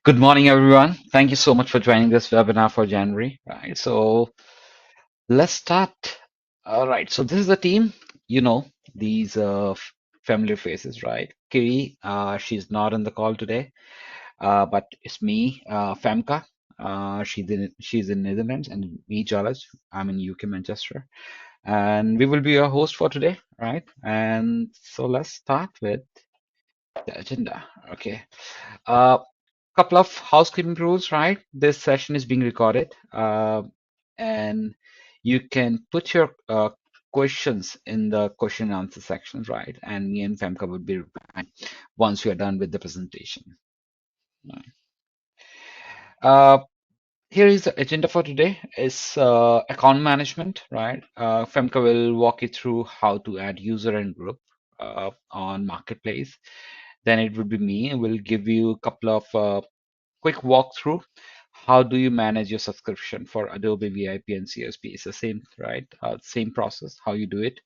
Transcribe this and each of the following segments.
Good morning, everyone. Thank you so much for joining this webinar for January. Right, so let's start. All right, so this is the team. You know these familiar faces, right? Kiri, she's not on the call today, but it's me, Femka. She's in Netherlands, and me, Jalaj. I'm in UK, Manchester, and we will be your host for today, right? And so let's start with the agenda. Okay. Uh, Couple of housekeeping rules, right? This session is being recorded, and you can put your questions in the question and answer sections, right? And me and Femka will be replying once we are done with the presentation. Right. Uh, Here is the agenda for today. It's account management, right? Femka will walk you through how to add user and group on Marketplace. Then it would be me, and will give you a couple of quick walkthrough. How do you manage your subscription for Adobe VIP and CSP? It's the same, right? Same process, how you do it.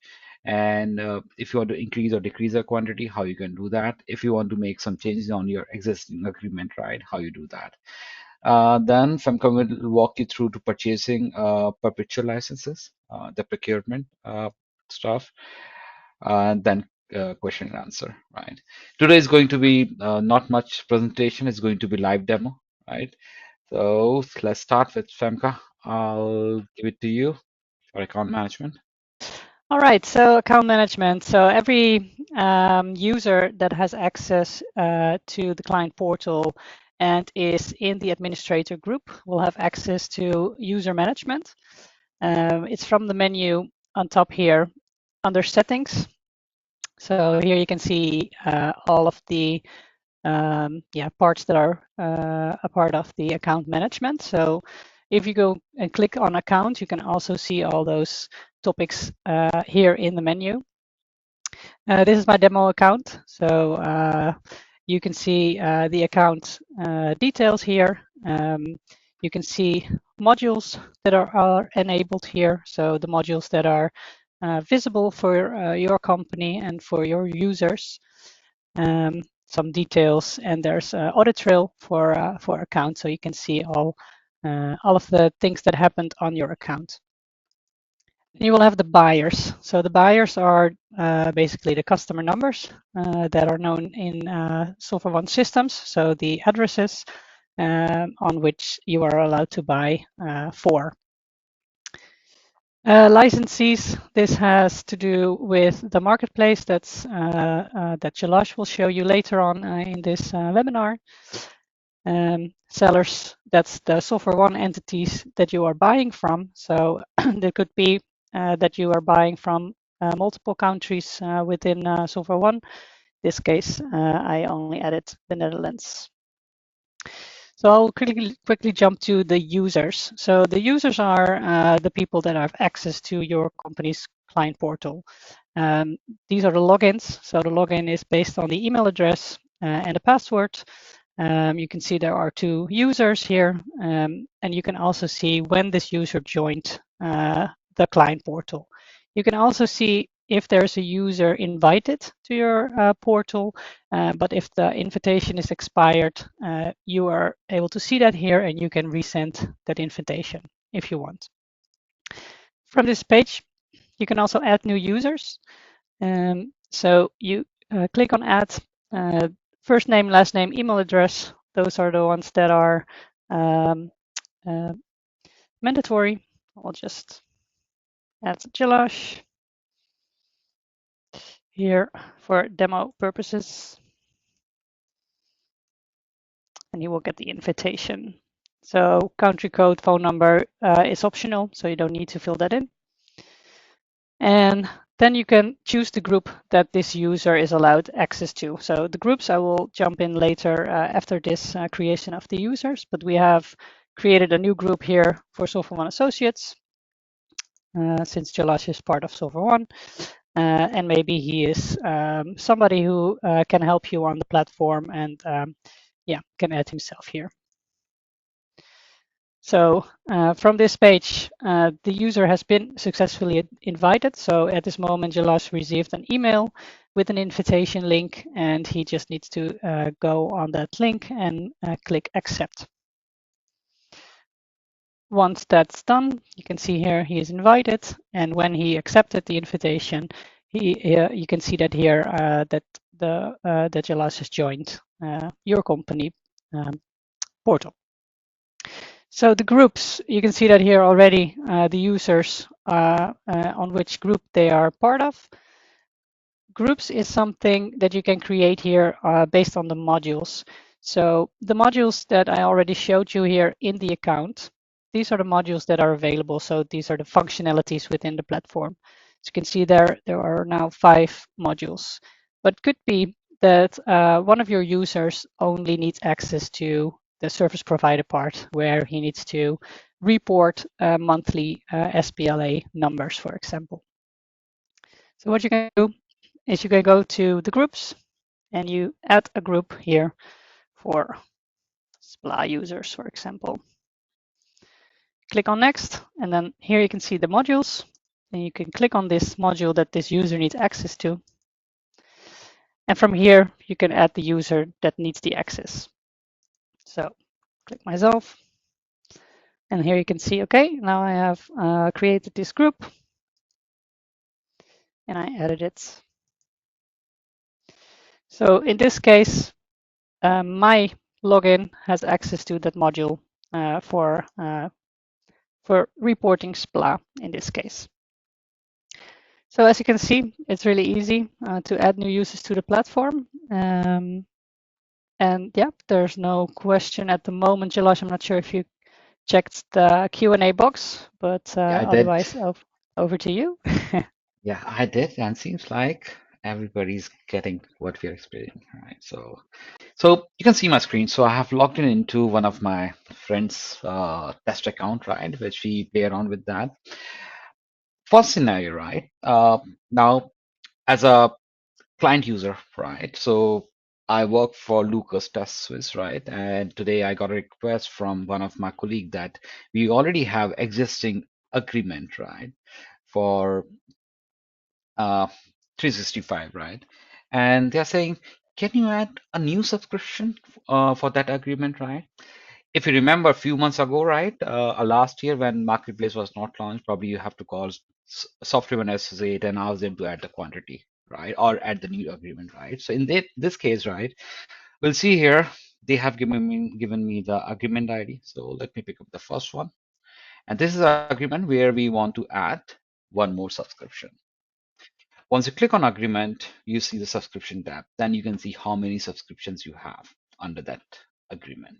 And if you want to increase or decrease the quantity, how you can do that. If you want to make some changes on your existing agreement, right? How you do that. Then Femcom will walk you through to purchasing perpetual licenses, the procurement stuff, and then question and answer, right? Today is going to be not much presentation. It's going to be live demo, right? So let's start with Femka. I'll give it to you for account management. All right, so account management. So every user that has access to the client portal and is in the administrator group will have access to user management. It's from the menu on top here under settings. So here you can see all of the parts that are a part of the account management. So if you go and click on account, you can also see all those topics here in the menu. This is my demo account. So you can see the account details here. You can see modules that are enabled here. So the modules that are visible for your company and for your users. Some details, and there's an audit trail for account, so you can see all of the things that happened on your account. You will have the buyers. So the buyers are basically the customer numbers that are known in SoftwareOne systems. So the addresses on which you are allowed to buy for. Licensees, this has to do with the marketplace that Jalash will show you later on in this webinar. Sellers, that's the SoftwareOne entities that you are buying from. So there could be that you are buying from multiple countries within SoftwareOne. In this case, I only added the Netherlands. So I'll quickly jump to the users. So the users are the people that have access to your company's client portal. These are the logins. So the login is based on the email address and the password. You can see there are two users here, and you can also see when this user joined the client portal. You can also see if there's a user invited to your portal, but if the invitation is expired, you are able to see that here, and you can resend that invitation if you want. From this page, you can also add new users. So you click on add, first name, last name, email address. Those are the ones that are mandatory. I'll just add Jalash here for demo purposes. And you will get the invitation. So country code, phone number is optional, so you don't need to fill that in. And then you can choose the group that this user is allowed access to. So the groups I will jump in later after this creation of the users, but we have created a new group here for SoftwareOne Associates, since Jalash is part of SoftwareOne. And maybe he is somebody who can help you on the platform and can add himself here. So from this page, the user has been successfully invited. So at this moment, Jalas received an email with an invitation link, and he just needs to go on that link and click accept. Once that's done, you can see here he is invited, and when he accepted the invitation, you can see that here that Jalas has joined your company portal. So the groups, you can see that here already, the users on which group they are part of. Groups is something that you can create here based on the modules. So the modules that I already showed you here in the account, these are the modules that are available. So these are the functionalities within the platform. So you can see there are now 5 modules, but could be that one of your users only needs access to the service provider part where he needs to report monthly SPLA numbers, for example. So what you can do is you can go to the groups and you add a group here for SPLA users, for example. Click on next, and then here you can see the modules. And you can click on this module that this user needs access to. And from here, you can add the user that needs the access. So click myself. And here you can see, okay, now I have created this group and I added it. So in this case, my login has access to that module for reporting SPLA in this case. So as you can see, it's really easy to add new users to the platform. And yeah, there's no question at the moment. Jalas, I'm not sure if you checked the Q&A box, but Yeah, I did. otherwise, over to you. Yeah, I did, and seems like everybody's getting what we're experiencing, right? So you can see my screen. So I have logged in into one of my friends' test account, right, which we play around with that. First scenario, right? Now, as a client user, right? So I work for Lucas Test Swiss, right? And today I got a request from one of my colleague that we already have existing agreement, right, for 365, right? And they're saying, can you add a new subscription for that agreement, right? If you remember a few months ago, right, last year when Marketplace was not launched, probably you have to call SoftwareOne Associate and ask them to add the quantity, right, or add the new agreement, right? So in this case, right, we'll see here they have given me the agreement ID. So let me pick up the first one, and this is an agreement where we want to add one more subscription. Once you click on agreement, you see the subscription tab. Then you can see how many subscriptions you have under that agreement.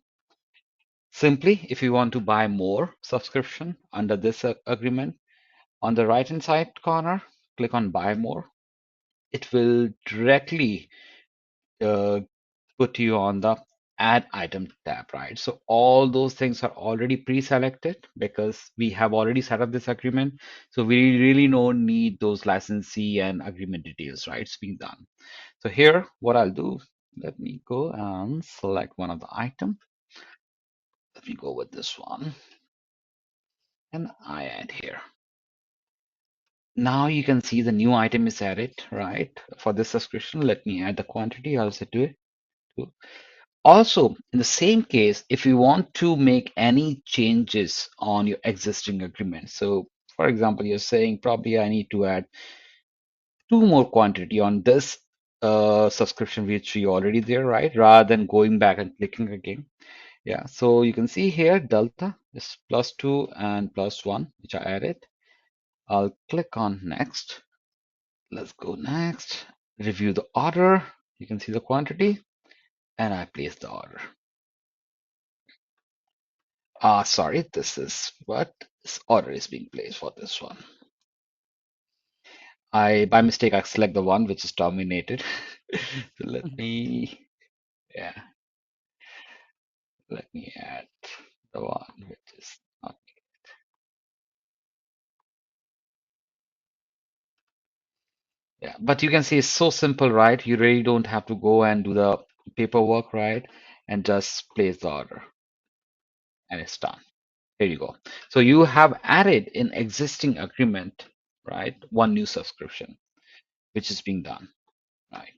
Simply, if you want to buy more subscription under this agreement, on the right hand side corner, click on buy more. It will directly uh, put you on the add item tab, right? So all those things are already pre-selected because we have already set up this agreement. So we really don't need those licensee and agreement details, right? It's being done. So here, what I'll do, let me go and select one of the items. Let me go with this one and I add here. Now you can see the new item is added, right? For this subscription, let me add the quantity. I'll set to it. Also, in the same case, if you want to make any changes on your existing agreement, so for example, you're saying probably I need to add 2 more quantity on this subscription which we already there, right? Rather than going back and clicking again. Yeah, so you can see here delta is +2 and +1, which I added. I'll click on next. Let's go next. Review the order. You can see the quantity, and I place the order. Sorry, this is what this order is being placed for this one. By mistake, I select the one which is terminated. So yeah, let me add the one which is not. Yeah, but you can see it's so simple, right? You really don't have to go and do the paperwork, right? And just place the order, and it's done. Here you go. So you have added in existing agreement, right? One new subscription, which is being done, right?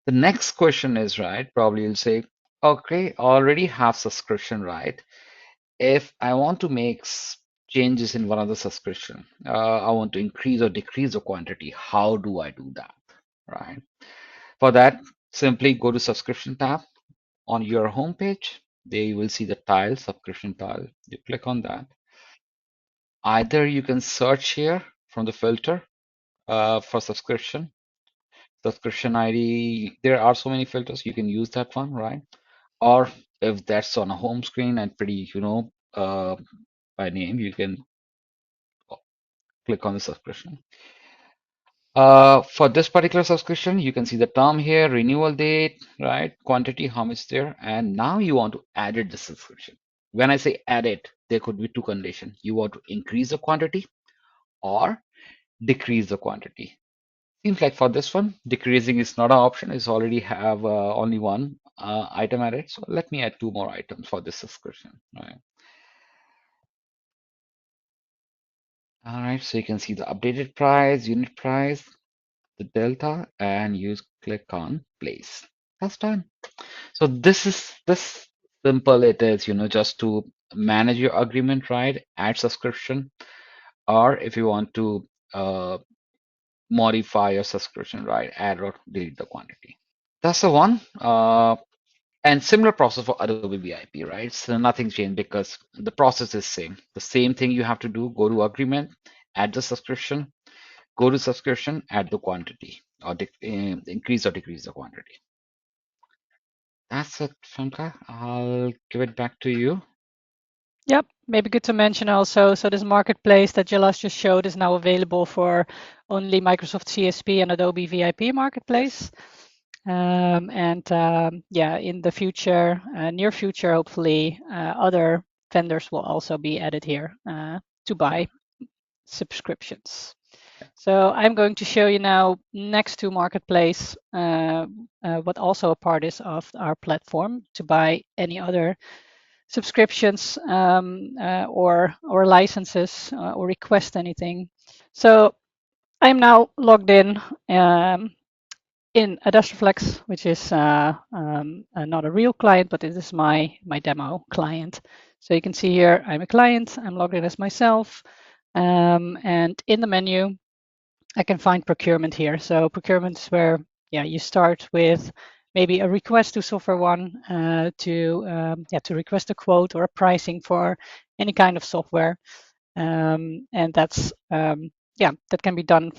The next question is, right? Probably you'll say, okay, already have subscription, right? If I want to make changes in one of the subscription, I want to increase or decrease the quantity. How do I do that, right? For that, simply go to subscription tab on your home page. There you will see the tile, subscription tile. You click on that. Either you can search here from the filter for subscription ID. There are so many filters. You can use that one, right? Or if that's on a home screen and pretty, by name, you can click on the subscription. For this particular subscription, you can see the term here, renewal date, right? Quantity, how much there, and now you want to edit the subscription. When I say edit, there could be two conditions. You want to increase the quantity or decrease the quantity. Seems like for this one, decreasing is not an option. It's already have only one item added. So let me add two more items for this subscription. All right, so you can see the updated price, unit price, the delta, and you click on place. That's done. So this simple it is, just to manage your agreement, right? Add subscription, or if you want to modify your subscription, right? Add or delete the quantity. That's the one. And similar process for Adobe VIP, right? So nothing changed because the process is same. The same thing you have to do, go to agreement, add the subscription, go to subscription, add the quantity, or increase or decrease the quantity. That's it, Famka. I'll give it back to you. Yep, maybe good to mention also, so this marketplace that Jalas just showed is now available for only Microsoft CSP and Adobe VIP Marketplace. Yeah, in the future, near future, hopefully, other vendors will also be added here to buy subscriptions. So I'm going to show you now next to Marketplace what also a part is of our platform to buy any other subscriptions or licenses or request anything. So I'm now logged in Adostraflex, which is not a real client, but it is my demo client. So you can see here, I'm a client, I'm logged in as myself. And in the menu, I can find procurement here. So procurement is where, you start with maybe a request to SoftwareOne to request a quote or a pricing for any kind of software. And that's that can be done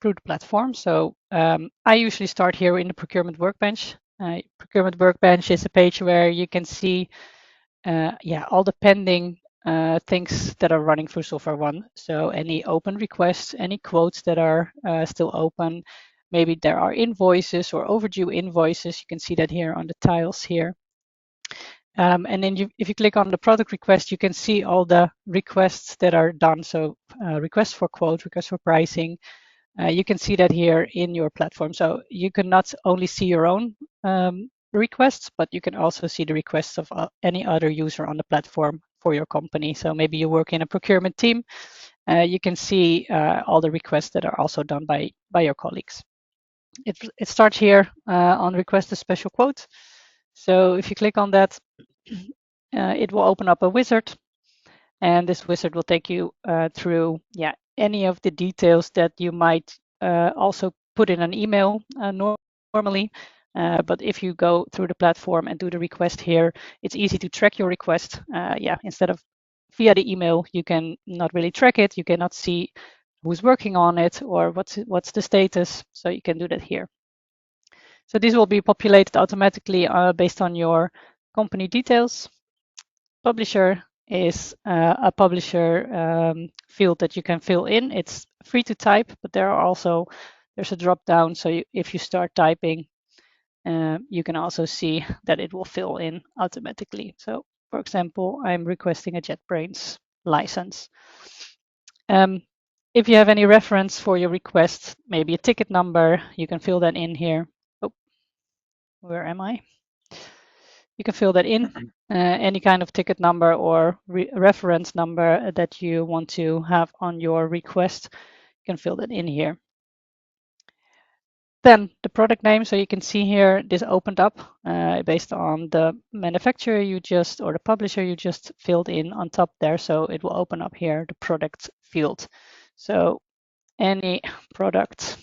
through the platform. So I usually start here in the procurement workbench. Procurement workbench is a page where you can see all the pending things that are running through SoftwareOne. So any open requests, any quotes that are still open, maybe there are invoices or overdue invoices. You can see that here on the tiles here. And then if you click on the product request, you can see all the requests that are done. So requests for quote, requests for pricing. You can see that here in your platform. So you can not only see your own requests, but you can also see the requests of any other user on the platform for your company. So maybe you work in a procurement team. You can see all the requests that are also done by your colleagues. It starts here on request a special quote. So if you click on that, it will open up a wizard, and this wizard will take you through any of the details that you might also put in an email normally. But if you go through the platform and do the request here, it's easy to track your request. Instead of via the email, you can not really track it. You cannot see who's working on it or what's the status. So you can do that here. So this will be populated automatically based on your company details. Publisher is a publisher field that you can fill in. It's free to type, but there's a drop down. So if you start typing, you can also see that it will fill in automatically. So for example, I'm requesting a JetBrains license. If you have any reference for your request, maybe a ticket number, you can fill that in here. Oh, where am I? You can fill that in, any kind of ticket number or reference number that you want to have on your request. You can fill that in here. Then the product name, so you can see here, this opened up based on the manufacturer you just, or the publisher you just filled in on top there. So it will open up here, the product field. So any product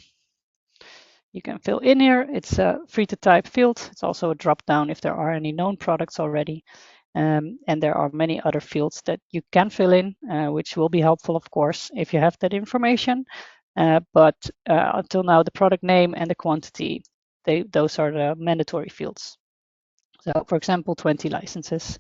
you can fill in here. It's a free to type field. It's also a drop down if there are any known products already. And there are many other fields that you can fill in, which will be helpful, of course, if you have that information. But until now, the product name and the quantity, those are the mandatory fields. So for example, 20 licenses.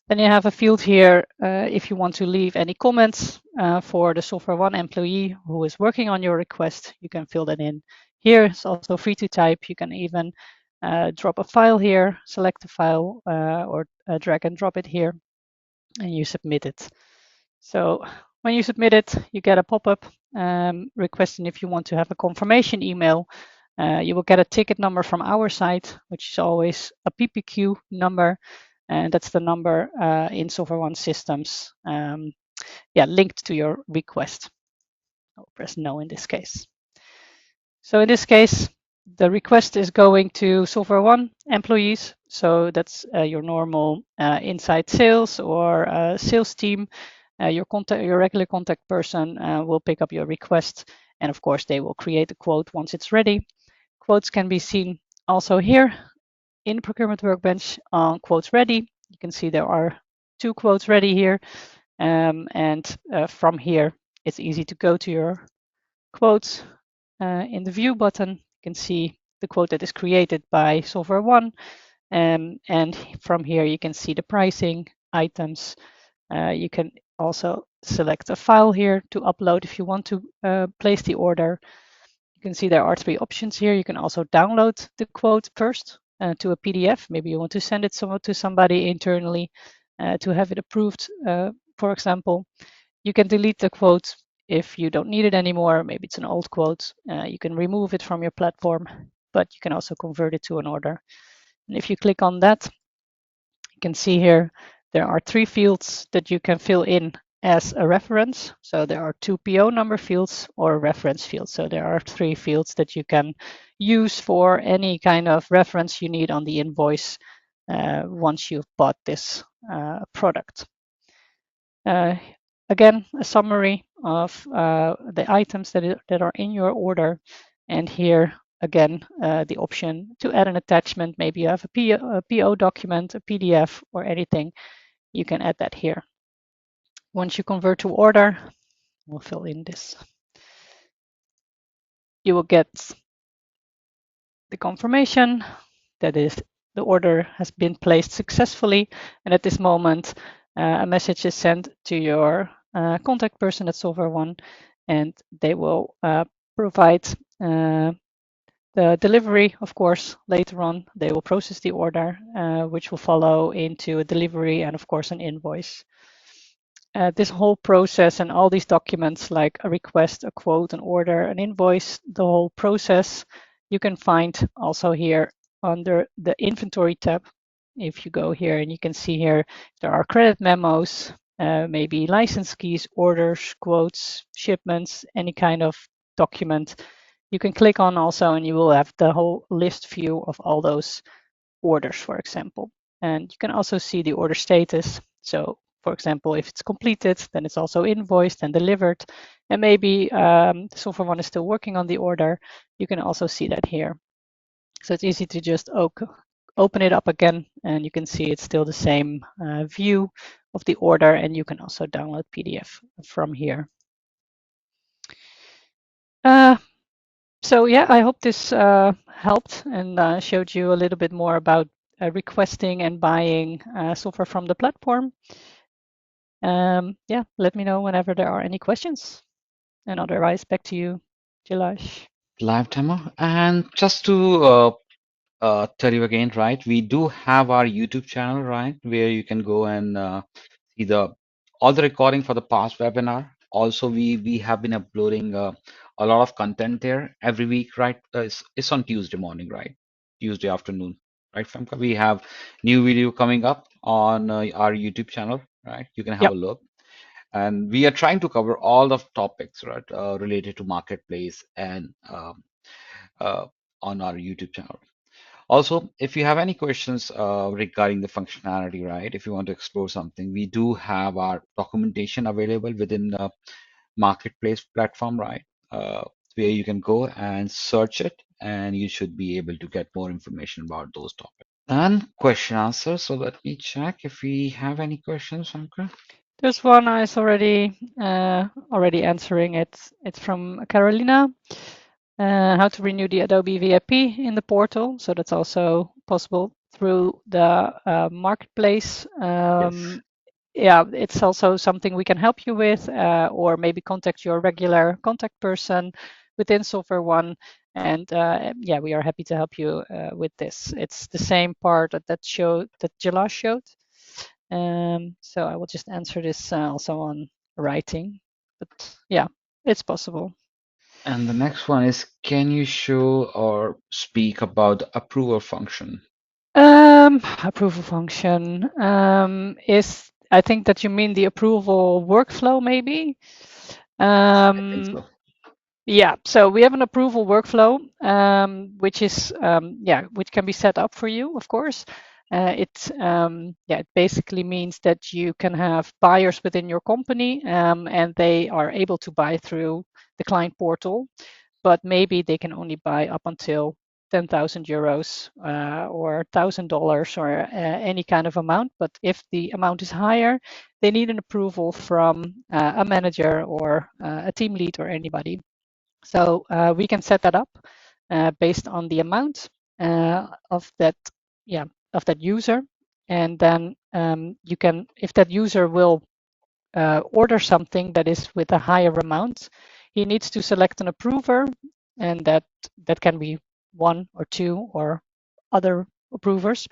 Then you have a field here if you want to leave any comments for the SoftwareOne employee who is working on your request, you can fill that in. Here it's also free to type. You can even drop a file here, select a file or drag and drop it here, and you submit it. So when you submit it, you get a pop-up requesting if you want to have a confirmation email. You will get a ticket number from our site, which is always a PPQ number, and that's the number in SoftwareOne systems, linked to your request. I'll press no in this case. So in this case, the request is going to SoftwareOne employees. So that's your normal inside sales or sales team. Your regular contact person will pick up your request, and of course they will create a quote once it's ready. Quotes can be seen also here in Procurement Workbench on quotes ready. You can see there are 2 quotes ready here, and from here it's easy to go to your quotes. In the view button, you can see the quote that is created by SoftwareOne, and from here you can see the pricing, items. You can also select a file here to upload if you want to place the order. You can see there are 3 options here. You can also download the quote first to a PDF. Maybe you want to send it to somebody internally to have it approved, for example. You can delete the quote if you don't need it anymore. Maybe it's an old quote. You can remove it from your platform, but you can also convert it to an order. And if you click on that, you can see here there are 3 fields that you can fill in as a reference. So there are 2 PO number fields or a reference field. So there are 3 fields that you can use for any kind of reference you need on the invoice once you've bought this product. Again, a summary of the items that are in your order. And here, again, the option to add an attachment. Maybe you have a PO document, a PDF, or anything. You can add that here. Once you convert to order, we'll fill in this. You will get the confirmation that is the order has been placed successfully. And at this moment, a message is sent to your contact person at SoftwareOne, and they will provide the delivery, of course. Later on, they will process the order, which will follow into a delivery and, of course, an invoice. This whole process and all these documents like a request, a quote, an order, an invoice, the whole process, you can find also here under the inventory tab. If you go here and you can see here, there are credit memos, maybe license keys, orders, quotes, shipments, any kind of document. You can click on also and you will have the whole list view of all those orders, for example. And you can also see the order status. So for example, if it's completed, then it's also invoiced and delivered. And maybe SoftwareOne is still working on the order. You can also see that here. So it's easy to just open it up again, and you can see it's still the same view of the order, and you can also download PDF from here. So yeah, I hope this helped and showed you a little bit more about requesting and buying software from the platform. Yeah, let me know whenever there are any questions. And otherwise, back to you, Jilash. Live demo. And just to tell you again, right, we do have our YouTube channel, right, where you can go and see all the recording for the past webinar. Also, we have been uploading a lot of content there every week, right? It's on Tuesday morning, right? Tuesday afternoon. right, Famka? We have new video coming up on our YouTube channel, right? You can have Yep. a look. And we are trying to cover all the topics, right, related to marketplace and uh, on our YouTube channel. Also, if you have any questions regarding the functionality, right, if you want to explore something, we do have our documentation available within the marketplace platform, right, where you can go and search it, and you should be able to get more information about those topics. And question answer. So let me check if we have any questions, Ankur. There's one I was already answering it. It's from Carolina. How to renew the Adobe VIP in the portal. So that's also possible through the marketplace. Yes. Yeah, it's also something we can help you with, or maybe contact your regular contact person within SoftwareOne. And yeah, we are happy to help you with this. It's the same part that Jala showed. So I will just answer this also on writing. But yeah, it's possible. And the next one is, can you show or speak about the approval function? Approval function is, I think that you mean the approval workflow, maybe. I think Um, so. yeah, so we have an approval workflow, which is yeah, which can be set up for you, of course. Yeah, it basically means that you can have buyers within your company, and they are able to buy through the client portal, but maybe they can only buy up until 10,000 euros or $1,000 or any kind of amount. But if the amount is higher, they need an approval from a manager or a team lead or anybody. So we can set that up based on the amount of that, yeah, of that user, and then you can, if that user will order something that is with a higher amount, he needs to select an approver, and that can be one or two or other approvers.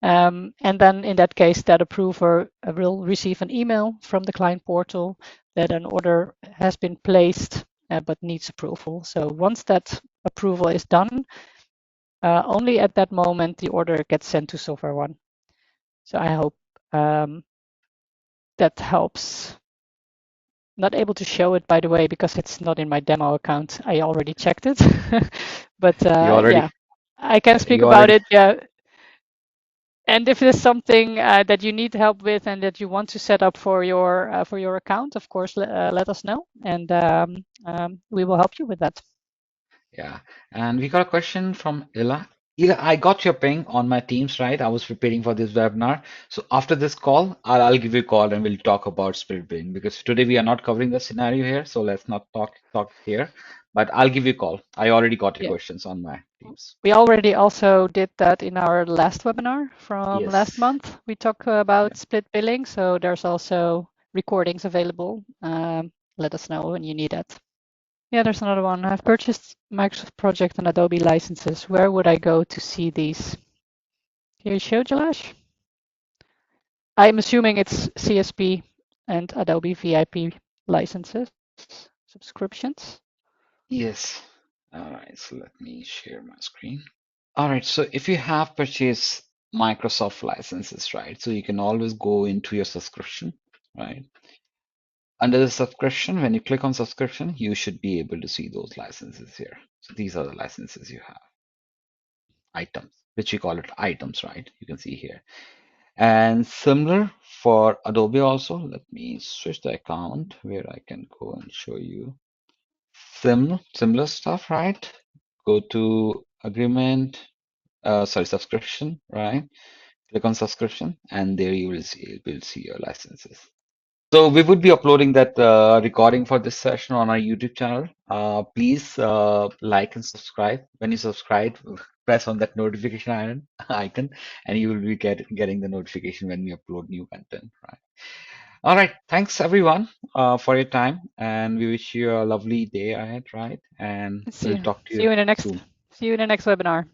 And then in that case, that approver will receive an email from the client portal that an order has been placed but needs approval. So once that approval is done, only at that moment the order gets sent to SoftwareOne. So I hope that helps. Not able to show it, by the way, because it's not in my demo account. I already checked it. But You already, yeah, I can speak you about already, it. Yeah. And if there's something that you need help with and that you want to set up for your account, of course, let us know, and we will help you with that. yeah. And we got a question from Ila. Ila, I got your ping on my Teams, right? I was preparing for this webinar. So after this call, I'll give you a call and we'll talk about spirit building because today we are not covering the scenario here. So let's not talk here. But I'll give you a call. I already got your Yeah, questions on my Teams. we already also did that in our last webinar from last Yes. month. We talk Yeah. about split billing, so there's also recordings available. Let us know when you need that. Yeah, there's another one. I've purchased Microsoft Project and Adobe licenses. Where would I go to see these? Can you show, Jalash? I'm assuming it's CSP and Adobe VIP licenses, subscriptions. Yes. All right. So let me share my screen. All right. So if you have purchased Microsoft licenses, right? So you can always go into your subscription, right? Under the subscription, when you click on subscription, you should be able to see those licenses here. So these are the licenses you have, items, which we call it items, right? You can see here. And similar for Adobe also. Let me switch the account where I can go and show you similar stuff, right? Go to agreement, sorry, subscription, right? Click on subscription, and there you will see your licenses. So we would be uploading that recording for this session on our YouTube channel. Please like and subscribe. When you subscribe, press on that notification icon, and you will be getting the notification when we upload new content. Right. All right. Thanks everyone for your time, and we wish you a lovely day ahead. Right, and See we'll you. talk to See you you in the next. soon. See you in the next webinar.